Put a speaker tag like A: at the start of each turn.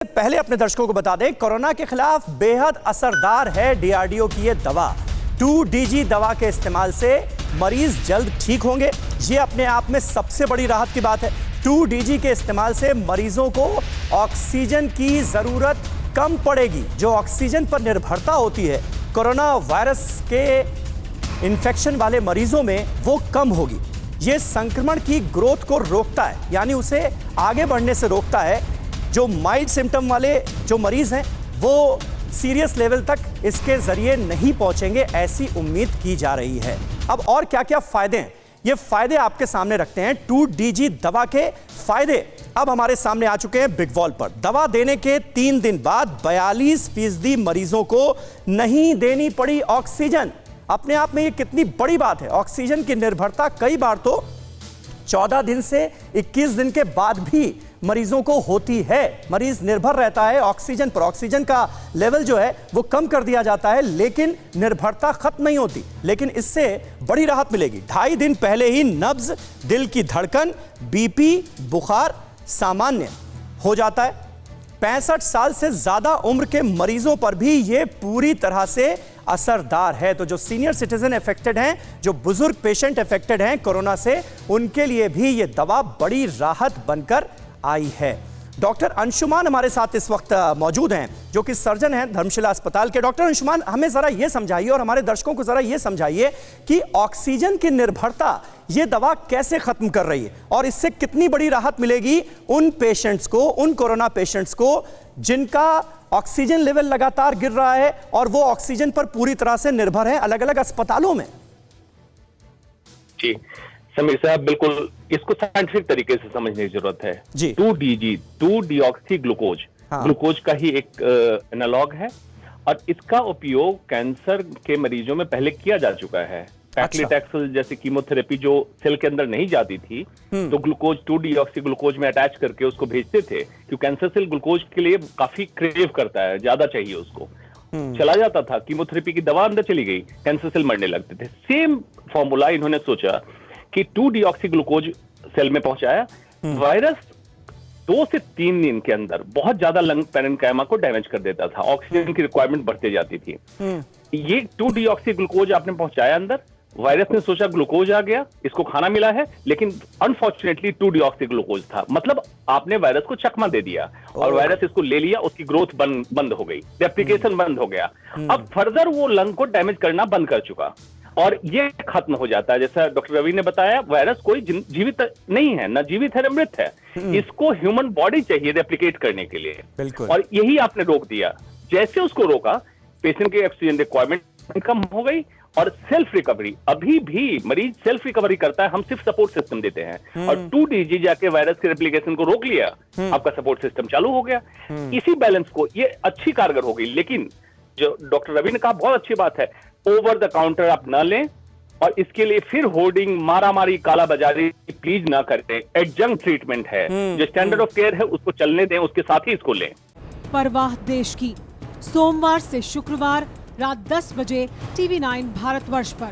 A: पहले अपने दर्शकों को बता दें, कोरोना के खिलाफ बेहद असरदार है डीआरडीओ की ये दवा। 2DG दवा के इस्तेमाल से मरीज जल्द ठीक होंगे। ये अपने आप में सबसे बड़ी राहत की बात है। 2DG के इस्तेमाल से मरीजों को ऑक्सीजन की जरूरत कम पड़ेगी। जो ऑक्सीजन पर निर्भरता होती है कोरोना वायरस के इन्फेक्शन वाले मरीजों में, वो कम होगी। ये संक्रमण की ग्रोथ को रोकता है, यानी उसे आगे बढ़ने से रोकता है। जो माइल्ड सिम्टम वाले जो मरीज हैं वो सीरियस लेवल तक इसके जरिए नहीं पहुंचेंगे, ऐसी उम्मीद की जा रही है। अब और क्या क्या फायदे हैं, ये फायदे आपके सामने रखते हैं। 2DG दवा के फायदे अब हमारे सामने आ चुके हैं बिग वॉल पर। दवा देने के 3 दिन बाद 42% मरीजों को नहीं देनी पड़ी ऑक्सीजन। अपने आप में ये कितनी बड़ी बात है। ऑक्सीजन की निर्भरता कई बार तो 14 दिन से 21 दिन के बाद भी मरीजों को होती है। मरीज निर्भर रहता है ऑक्सीजन पर। ऑक्सीजन का लेवल जो है वो कम कर दिया जाता है, लेकिन निर्भरता खत्म नहीं होती। लेकिन इससे बड़ी राहत मिलेगी। 2.5 दिन पहले ही नब्ज, दिल की धड़कन, बीपी, बुखार सामान्य हो जाता है। 65 साल से ज्यादा उम्र के मरीजों पर भी ये पूरी तरह से असरदार है। तो जो सीनियर सिटीजन अफेक्टेड हैं, जो बुजुर्ग पेशेंट अफेक्टेड हैं कोरोना से, उनके लिए भी ये दवा बड़ी राहत बनकर आई है। डॉक्टर अंशुमान हमारे साथ इस वक्त मौजूद हैं, जो कि सर्जन हैं धर्मशिला अस्पताल के। डॉक्टर अंशुमान, हमें जरा ये समझाइए और हमारे दर्शकों को जरा ये समझाइए कि ऑक्सीजन की निर्भरता ये दवा कैसे खत्म कर रही है और इससे कितनी बड़ी राहत मिलेगी उन पेशेंट्स को, उन कोरोना पेशेंट्स को जिनका ऑक्सीजन लेवल लगातार गिर रहा है और वो ऑक्सीजन पर पूरी तरह से निर्भर है अलग अलग अस्पतालों में।
B: जी समीर साहब, बिल्कुल इसको साइंटिफिक तरीके से समझने की जरूरत है। 2DG 2-डीऑक्सी ग्लूकोज, ग्लूकोज का ही एक एनालॉग है और इसका उपयोग कैंसर के मरीजों में पहले किया जा चुका है। पैक्लिटैक्सेल जैसे कीमोथेरेपी जो सेल के अंदर नहीं जाती थी, तो ग्लूकोज 2-डीऑक्सी ग्लूकोज में अटैच करके उसको भेजते थे, क्योंकि कैंसर सेल ग्लूकोज के लिए काफी क्रेव करता है, ज्यादा चाहिए उसको। चला जाता था, कीमोथेरेपी की दवा अंदर चली गई, कैंसर सेल मरने लगते थे। सेम फॉर्मूला इन्होंने सोचा कि 2-डीऑक्सी ग्लूकोज सेल में पहुंचाया। वायरस 2 से 3 दिन के अंदर बहुत ज्यादा लंग पैरेन्काइमा को डैमेज कर देता था, ऑक्सीजन की रिक्वायरमेंट बढ़ती जाती थी। ये 2-डीऑक्सी ग्लूकोज आपने पहुंचाया अंदर, वायरस ने सोचा ग्लूकोज आ गया, इसको खाना मिला है, लेकिन अनफॉर्चुनेटली 2-डीऑक्सी ग्लूकोज था। मतलब आपने वायरस को चकमा दे दिया और वायरस इसको ले लिया, उसकी ग्रोथ बंद हो गई, रेप्लिकेशन बंद हो गया। अब फर्दर वो लंग को डैमेज करना बंद कर चुका और ये खत्म हो जाता है। जैसा डॉक्टर रवि ने बताया, वायरस कोई जीवित नहीं है, ना जीवित है, ना मृत है। इसको ह्यूमन बॉडी चाहिए रेप्लिकेट करने के लिए, और यही आपने रोक दिया। जैसे उसको रोका, पेशेंट की ऑक्सीजन रिक्वायरमेंट कम हो गई और सेल्फ रिकवरी, अभी भी मरीज सेल्फ रिकवरी करता है, हम सिर्फ सपोर्ट सिस्टम देते हैं। और 2DG जाके वायरस के रेप्लिकेशन को रोक लिया, आपका सपोर्ट सिस्टम चालू हो गया। इसी बैलेंस को ये अच्छी कारगर हो गई। लेकिन जो डॉक्टर रवि ने कहा बहुत अच्छी बात है, ओवर द काउंटर आप ना लें और इसके लिए फिर होर्डिंग, मारामारी, कालाबाजारी प्लीज ना करें। एडजंक्ट ट्रीटमेंट है, जो स्टैंडर्ड ऑफ केयर है उसको चलने दें, उसके साथ ही इसको लें।
C: परवाह देश की, सोमवार से शुक्रवार रात 10 बजे TV9 भारतवर्ष पर।